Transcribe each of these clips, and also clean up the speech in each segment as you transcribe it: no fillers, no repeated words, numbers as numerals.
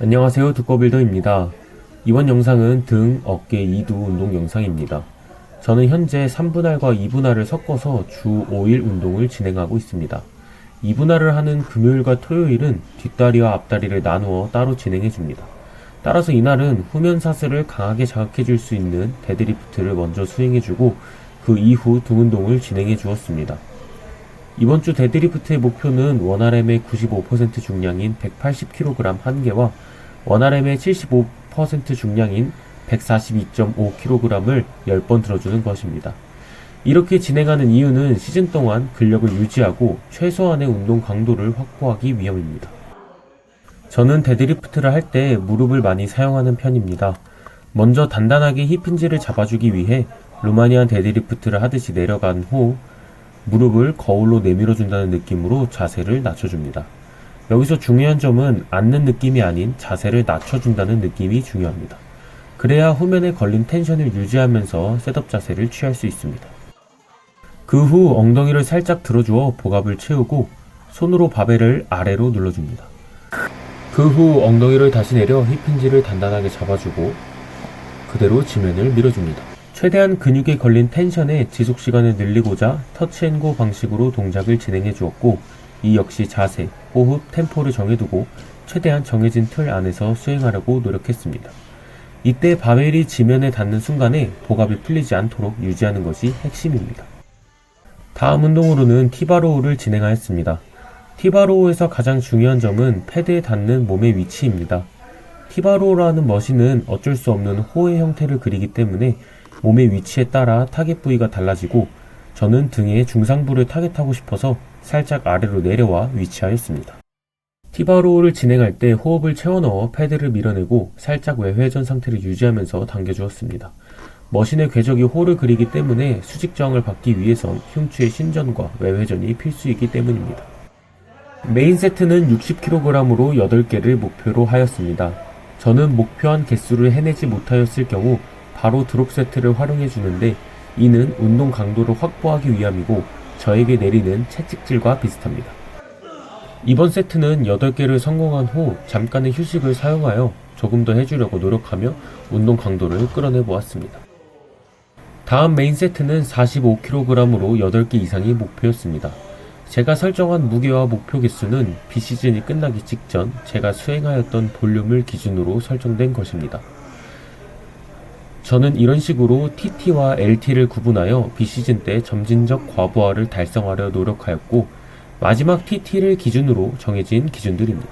안녕하세요, 두꺼빌더입니다. 이번 영상은 등, 어깨, 이두 운동 영상입니다. 저는 현재 3분할과 2분할을 섞어서 주 5일 운동을 진행하고 있습니다. 2분할을 하는 금요일과 토요일은 뒷다리와 앞다리를 나누어 따로 진행해줍니다. 따라서 이날은 후면 사슬을 강하게 자극해줄 수 있는 데드리프트를 먼저 수행해주고 그 이후 등 운동을 진행해 주었습니다. 이번 주 데드리프트의 목표는 원RM의 95% 중량인 180kg 1개와 원RM의 75% 중량인 142.5kg을 10번 들어주는 것입니다. 이렇게 진행하는 이유는 시즌 동안 근력을 유지하고 최소한의 운동 강도를 확보하기 위함입니다. 저는 데드리프트를 할 때 무릎을 많이 사용하는 편입니다. 먼저 단단하게 힙힌지를 잡아주기 위해 루마니안 데드리프트를 하듯이 내려간 후 무릎을 거울로 내밀어준다는 느낌으로 자세를 낮춰줍니다. 여기서 중요한 점은 앉는 느낌이 아닌 자세를 낮춰준다는 느낌이 중요합니다. 그래야 후면에 걸린 텐션을 유지하면서 셋업 자세를 취할 수 있습니다. 그 후 엉덩이를 살짝 들어주어 복압을 채우고 손으로 바벨을 아래로 눌러줍니다. 그 후 엉덩이를 다시 내려 힙힌지를 단단하게 잡아주고 그대로 지면을 밀어줍니다. 최대한 근육에 걸린 텐션의 지속시간을 늘리고자 터치앤고 방식으로 동작을 진행해 주었고 이 역시 자세, 호흡, 템포를 정해두고 최대한 정해진 틀 안에서 수행하려고 노력했습니다. 이때 바벨이 지면에 닿는 순간에 복압이 풀리지 않도록 유지하는 것이 핵심입니다. 다음 운동으로는 티바로우를 진행하였습니다. 티바로우에서 가장 중요한 점은 패드에 닿는 몸의 위치입니다. 티바로우라는 머신은 어쩔 수 없는 호의 형태를 그리기 때문에 몸의 위치에 따라 타겟 부위가 달라지고 저는 등의 중상부를 타겟하고 싶어서 살짝 아래로 내려와 위치하였습니다. 티바로우를 진행할 때 호흡을 채워 넣어 패드를 밀어내고 살짝 외회전 상태를 유지하면서 당겨주었습니다. 머신의 궤적이 호를 그리기 때문에 수직 저항을 받기 위해선 흉추의 신전과 외회전이 필수이기 때문입니다. 메인 세트는 60kg으로 8개를 목표로 하였습니다. 저는 목표한 개수를 해내지 못하였을 경우 바로 드롭 세트를 활용해 주는데 이는 운동 강도를 확보하기 위함이고 저에게 내리는 채찍질과 비슷합니다. 이번 세트는 8개를 성공한 후 잠깐의 휴식을 사용하여 조금 더 해주려고 노력하며 운동 강도를 끌어내 보았습니다. 다음 메인 세트는 45kg으로 8개 이상이 목표였습니다. 제가 설정한 무게와 목표 개수는 비시즌이 끝나기 직전 제가 수행하였던 볼륨을 기준으로 설정된 것입니다. 저는 이런 식으로 TT와 LT를 구분하여 비시즌 때 점진적 과부하를 달성하려 노력하였고 마지막 TT를 기준으로 정해진 기준들입니다.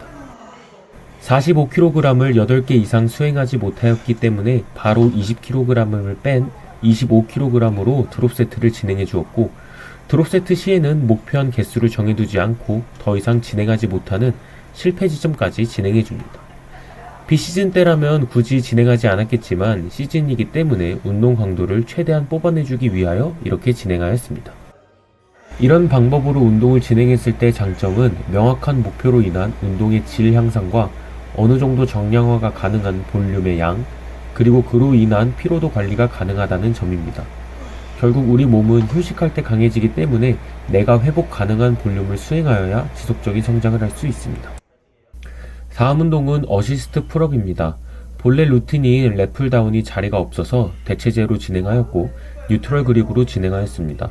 45kg을 8개 이상 수행하지 못하였기 때문에 바로 20kg을 뺀 25kg으로 드롭 세트를 진행해 주었고 드롭 세트 시에는 목표한 개수를 정해두지 않고 더 이상 진행하지 못하는 실패 지점까지 진행해 줍니다. 비시즌 때라면 굳이 진행하지 않았겠지만 시즌이기 때문에 운동 강도를 최대한 뽑아내주기 위하여 이렇게 진행하였습니다. 이런 방법으로 운동을 진행했을 때 장점은 명확한 목표로 인한 운동의 질 향상과 어느 정도 정량화가 가능한 볼륨의 양, 그리고 그로 인한 피로도 관리가 가능하다는 점입니다. 결국 우리 몸은 휴식할 때 강해지기 때문에 내가 회복 가능한 볼륨을 수행하여야 지속적인 성장을 할 수 있습니다. 다음 운동은 어시스트 풀업입니다. 본래 루틴인 랩풀다운이 자리가 없어서 대체제로 진행하였고 뉴트럴 그립으로 진행하였습니다.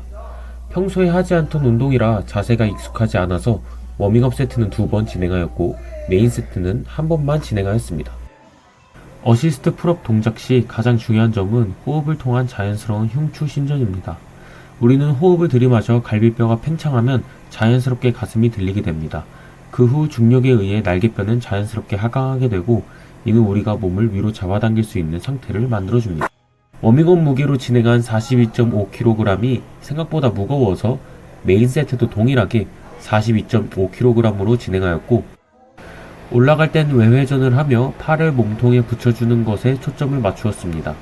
평소에 하지 않던 운동이라 자세가 익숙하지 않아서 워밍업 세트는 2번 진행하였고 메인 세트는 1번만 진행하였습니다. 어시스트 풀업 동작 시 가장 중요한 점은 호흡을 통한 자연스러운 흉추 신전입니다. 우리는 호흡을 들이마셔 갈비뼈가 팽창하면 자연스럽게 가슴이 들리게 됩니다. 그 후 중력에 의해 날개뼈는 자연스럽게 하강하게 되고 이는 우리가 몸을 위로 잡아당길 수 있는 상태를 만들어줍니다. 워밍업 무게로 진행한 42.5kg이 생각보다 무거워서 메인 세트도 동일하게 42.5kg으로 진행하였고 올라갈 땐 외회전을 하며 팔을 몸통에 붙여주는 것에 초점을 맞추었습니다.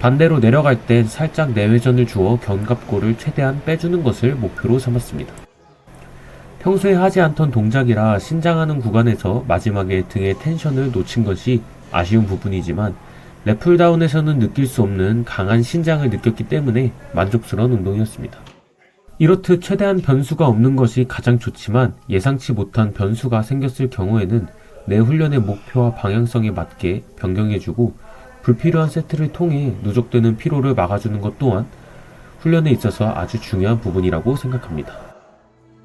반대로 내려갈 땐 살짝 내회전을 주어 견갑골을 최대한 빼주는 것을 목표로 삼았습니다. 평소에 하지 않던 동작이라 신장하는 구간에서 마지막에 등의 텐션을 놓친 것이 아쉬운 부분이지만 랩풀다운에서는 느낄 수 없는 강한 신장을 느꼈기 때문에 만족스러운 운동이었습니다. 이렇듯 최대한 변수가 없는 것이 가장 좋지만 예상치 못한 변수가 생겼을 경우에는 내 훈련의 목표와 방향성에 맞게 변경해주고 불필요한 세트를 통해 누적되는 피로를 막아주는 것 또한 훈련에 있어서 아주 중요한 부분이라고 생각합니다.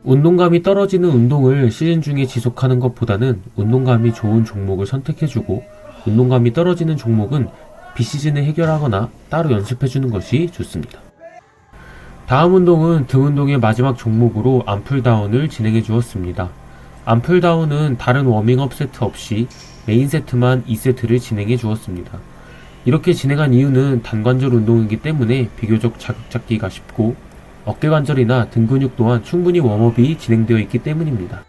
운동감이 떨어지는 운동을 시즌 중에 지속하는 것보다는 운동감이 좋은 종목을 선택해주고 운동감이 떨어지는 종목은 비시즌에 해결하거나 따로 연습해주는 것이 좋습니다. 다음 운동은 등 운동의 마지막 종목으로 암풀다운을 진행해 주었습니다. 암풀다운은 다른 워밍업 세트 없이 메인 세트만 2세트를 진행해 주었습니다. 이렇게 진행한 이유는 단관절 운동이기 때문에 비교적 자극 잡기가 쉽고 어깨관절이나 등 근육 또한 충분히 웜업이 진행되어 있기 때문입니다.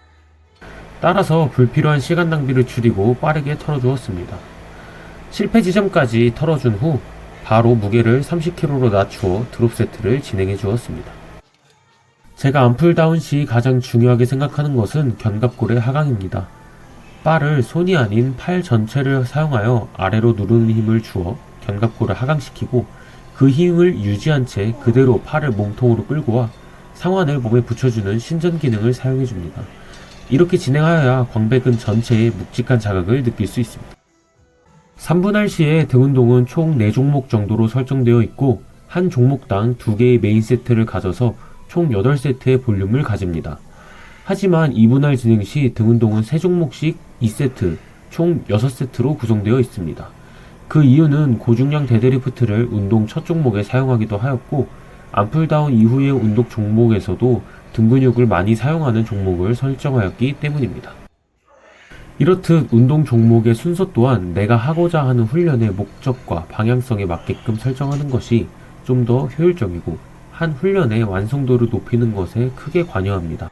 따라서 불필요한 시간 낭비를 줄이고 빠르게 털어주었습니다. 실패 지점까지 털어준 후 바로 무게를 30kg로 낮추어 드롭 세트를 진행해 주었습니다. 제가 암풀다운 시 가장 중요하게 생각하는 것은 견갑골의 하강입니다. 바를 손이 아닌 팔 전체를 사용하여 아래로 누르는 힘을 주어 견갑골을 하강시키고 그 힘을 유지한 채 그대로 팔을 몸통으로 끌고 와 상완을 몸에 붙여주는 신전 기능을 사용해 줍니다. 이렇게 진행하여야 광배근 전체에 묵직한 자극을 느낄 수 있습니다. 3분할 시에 등 운동은 총 4종목 정도로 설정되어 있고 한 종목당 2개의 메인 세트를 가져서 총 8세트의 볼륨을 가집니다. 하지만 2분할 진행 시 등 운동은 3종목씩 2세트, 총 6세트로 구성되어 있습니다. 그 이유는 고중량 데드리프트를 운동 첫 종목에 사용하기도 하였고 암풀다운 이후의 운동 종목에서도 등 근육을 많이 사용하는 종목을 설정하였기 때문입니다. 이렇듯 운동 종목의 순서 또한 내가 하고자 하는 훈련의 목적과 방향성에 맞게끔 설정하는 것이 좀 더 효율적이고 한 훈련의 완성도를 높이는 것에 크게 관여합니다.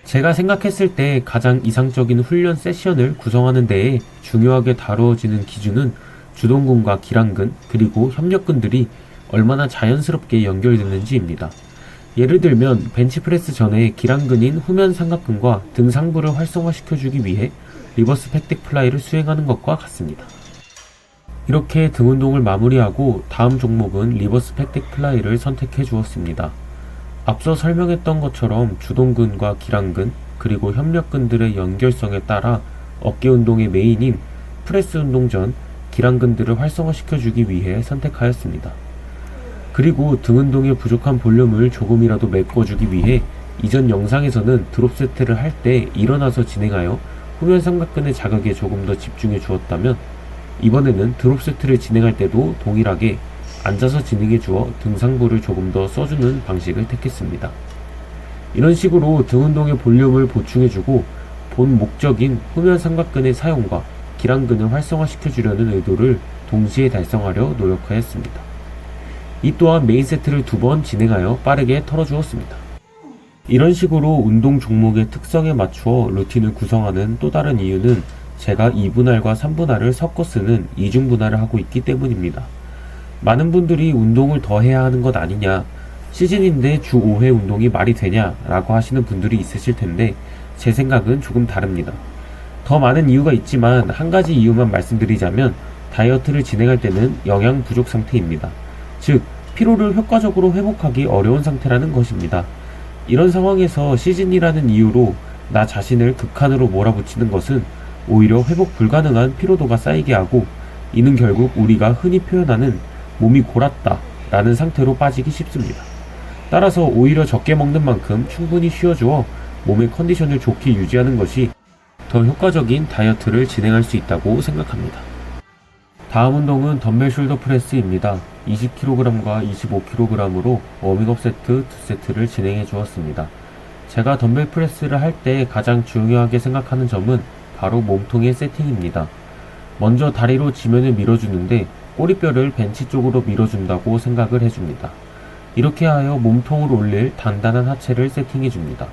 제가 생각했을 때 가장 이상적인 훈련 세션을 구성하는 데에 중요하게 다루어지는 기준은 주동근과 기랑근 그리고 협력근들이 얼마나 자연스럽게 연결되는지입니다. 예를 들면 벤치프레스 전에 기랑근인 후면 삼각근과 등 상부를 활성화시켜주기 위해 리버스 팩덱 플라이를 수행하는 것과 같습니다. 이렇게 등 운동을 마무리하고 다음 종목은 리버스 팩덱 플라이를 선택해 주었습니다. 앞서 설명했던 것처럼 주동근과 기랑근 그리고 협력근들의 연결성에 따라 어깨 운동의 메인인 프레스 운동 전 기랑근들을 활성화시켜주기 위해 선택하였습니다. 그리고 등 운동의 부족한 볼륨을 조금이라도 메꿔주기 위해 이전 영상에서는 드롭 세트를 할 때 일어나서 진행하여 후면 삼각근의 자극에 조금 더 집중해 주었다면 이번에는 드롭 세트를 진행할 때도 동일하게 앉아서 진행해 주어 등 상부를 조금 더 써주는 방식을 택했습니다. 이런 식으로 등 운동의 볼륨을 보충해 주고 본 목적인 후면 삼각근의 사용과 기랑근을 활성화시켜 주려는 의도를 동시에 달성하려 노력하였습니다. 이 또한 메인 세트를 2번 진행하여 빠르게 털어주었습니다. 이런 식으로 운동 종목의 특성에 맞추어 루틴을 구성하는 또 다른 이유는 제가 2분할과 3분할을 섞어 쓰는 이중분할을 하고 있기 때문입니다. 많은 분들이 운동을 더 해야 하는 것 아니냐, 시즌인데 주 5회 운동이 말이 되냐 라고 하시는 분들이 있으실 텐데 제 생각은 조금 다릅니다. 더 많은 이유가 있지만 한 가지 이유만 말씀드리자면 다이어트를 진행할 때는 영양 부족 상태입니다. 즉 피로를 효과적으로 회복하기 어려운 상태라는 것입니다. 이런 상황에서 시즌이라는 이유로 나 자신을 극한으로 몰아붙이는 것은 오히려 회복 불가능한 피로도가 쌓이게 하고 이는 결국 우리가 흔히 표현하는 몸이 골았다 라는 상태로 빠지기 쉽습니다. 따라서 오히려 적게 먹는 만큼 충분히 쉬어주어 몸의 컨디션을 좋게 유지하는 것이 더 효과적인 다이어트를 진행할 수 있다고 생각합니다. 다음 운동은 덤벨 숄더 프레스입니다. 20kg과 25kg으로 워밍업 세트 2세트를 진행해 주었습니다. 제가 덤벨 프레스를 할 때 가장 중요하게 생각하는 점은 바로 몸통의 세팅입니다. 먼저 다리로 지면을 밀어주는데 꼬리뼈를 벤치 쪽으로 밀어준다고 생각을 해줍니다. 이렇게 하여 몸통을 올릴 단단한 하체를 세팅해줍니다.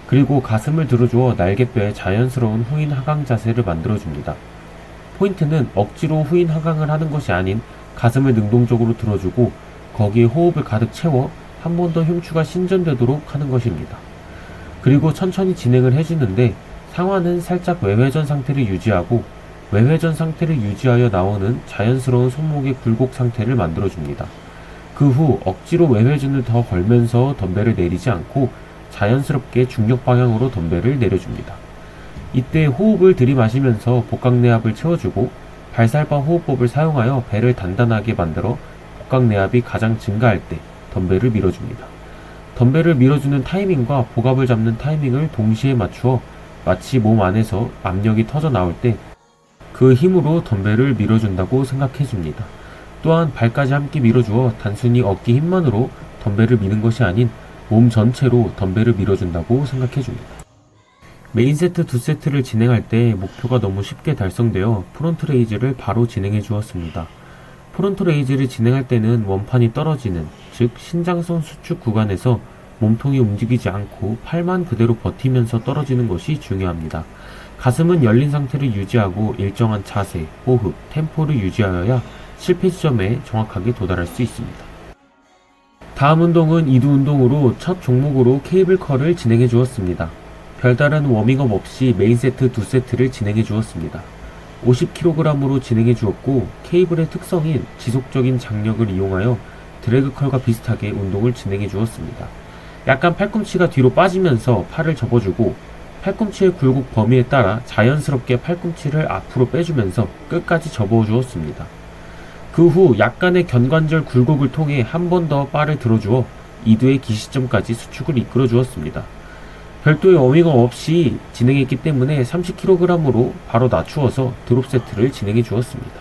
그리고 가슴을 들어주어 날개뼈에 자연스러운 후인 하강 자세를 만들어줍니다. 포인트는 억지로 후인 하강을 하는 것이 아닌 가슴을 능동적으로 들어주고 거기에 호흡을 가득 채워 한 번 더 흉추가 신전되도록 하는 것입니다. 그리고 천천히 진행을 해주는데 상완은 살짝 외회전 상태를 유지하고 외회전 상태를 유지하여 나오는 자연스러운 손목의 굴곡 상태를 만들어줍니다. 그 후 억지로 외회전을 더 걸면서 덤벨을 내리지 않고 자연스럽게 중력 방향으로 덤벨을 내려줍니다. 이때 호흡을 들이마시면서 복강내압을 채워주고 발살바 호흡법을 사용하여 배를 단단하게 만들어 복강내압이 가장 증가할 때 덤벨을 밀어줍니다. 덤벨을 밀어주는 타이밍과 복압을 잡는 타이밍을 동시에 맞추어 마치 몸 안에서 압력이 터져 나올 때 그 힘으로 덤벨을 밀어준다고 생각해줍니다. 또한 발까지 함께 밀어주어 단순히 어깨 힘만으로 덤벨을 미는 것이 아닌 몸 전체로 덤벨을 밀어준다고 생각해줍니다. 메인 세트 2세트를 진행할 때 목표가 너무 쉽게 달성되어 프론트 레이즈를 바로 진행해 주었습니다. 프론트 레이즈를 진행할 때는 원판이 떨어지는, 즉 신장선 수축 구간에서 몸통이 움직이지 않고 팔만 그대로 버티면서 떨어지는 것이 중요합니다. 가슴은 열린 상태를 유지하고 일정한 자세, 호흡, 템포를 유지하여야 실패 지점에 정확하게 도달할 수 있습니다. 다음 운동은 이두 운동으로 첫 종목으로 케이블 컬을 진행해 주었습니다. 별다른 워밍업 없이 메인 세트 2세트를 진행해 주었습니다. 50kg으로 진행해 주었고 케이블의 특성인 지속적인 장력을 이용하여 드래그 컬과 비슷하게 운동을 진행해 주었습니다. 약간 팔꿈치가 뒤로 빠지면서 팔을 접어주고 팔꿈치의 굴곡 범위에 따라 자연스럽게 팔꿈치를 앞으로 빼주면서 끝까지 접어주었습니다. 그 후 약간의 견관절 굴곡을 통해 한 번 더 바를 들어주어 이두의 기시점까지 수축을 이끌어 주었습니다. 별도의 워밍업 없이 진행했기 때문에 30kg으로 바로 낮추어서 드롭 세트를 진행해 주었습니다.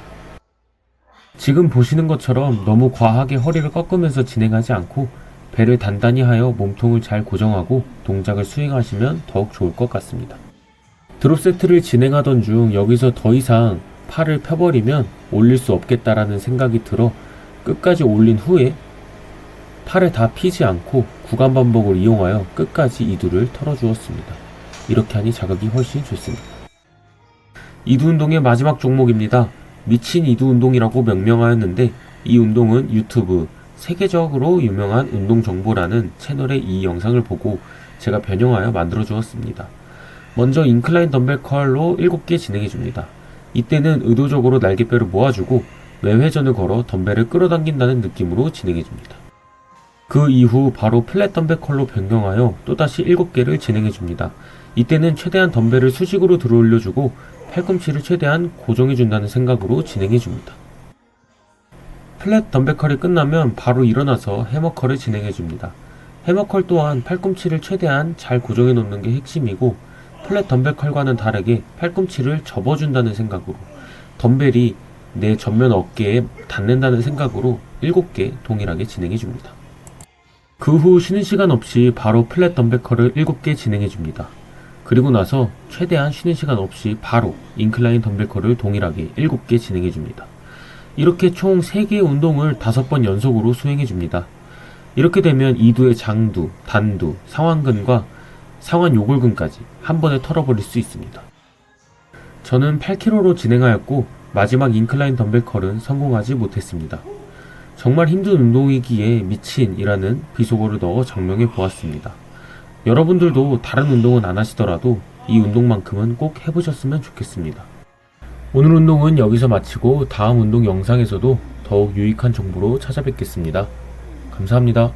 지금 보시는 것처럼 너무 과하게 허리를 꺾으면서 진행하지 않고 배를 단단히 하여 몸통을 잘 고정하고 동작을 수행하시면 더욱 좋을 것 같습니다. 드롭 세트를 진행하던 중 여기서 더 이상 팔을 펴버리면 올릴 수 없겠다라는 생각이 들어 끝까지 올린 후에 팔을 다 피지 않고 구간 반복을 이용하여 끝까지 이두를 털어주었습니다. 이렇게 하니 자극이 훨씬 좋습니다. 이두 운동의 마지막 종목입니다. 미친 이두 운동이라고 명명하였는데 이 운동은 유튜브 세계적으로 유명한 운동정보라는 채널의 이 영상을 보고 제가 변형하여 만들어 주었습니다. 먼저 인클라인 덤벨 컬로 7개 진행해 줍니다. 이때는 의도적으로 날개뼈를 모아주고 외회전을 걸어 덤벨을 끌어당긴다는 느낌으로 진행해 줍니다. 그 이후 바로 플랫 덤벨 컬로 변경하여 또다시 7개를 진행해 줍니다. 이때는 최대한 덤벨을 수직으로 들어 올려주고 팔꿈치를 최대한 고정해 준다는 생각으로 진행해 줍니다. 플랫 덤벨 컬이 끝나면 바로 일어나서 해머 컬을 진행해 줍니다. 해머 컬 또한 팔꿈치를 최대한 잘 고정해 놓는 게 핵심이고 플랫 덤벨 컬과는 다르게 팔꿈치를 접어준다는 생각으로 덤벨이 내 전면 어깨에 닿는다는 생각으로 7개 동일하게 진행해 줍니다. 그 후 쉬는 시간 없이 바로 플랫 덤벨 컬을 7개 진행해 줍니다. 그리고 나서 최대한 쉬는 시간 없이 바로 인클라인 덤벨 컬을 동일하게 7개 진행해 줍니다. 이렇게 총 3개의 운동을 5번 연속으로 수행해 줍니다. 이렇게 되면 이두의 장두, 단두, 상완근과 상완 요골근까지 한 번에 털어버릴 수 있습니다. 저는 8kg로 진행하였고 마지막 인클라인 덤벨 컬은 성공하지 못했습니다. 정말 힘든 운동이기에 미친이라는 비속어를 넣어 장명해 보았습니다. 여러분들도 다른 운동은 안 하시더라도 이 운동만큼은 꼭 해보셨으면 좋겠습니다. 오늘 운동은 여기서 마치고 다음 운동 영상에서도 더욱 유익한 정보로 찾아뵙겠습니다. 감사합니다.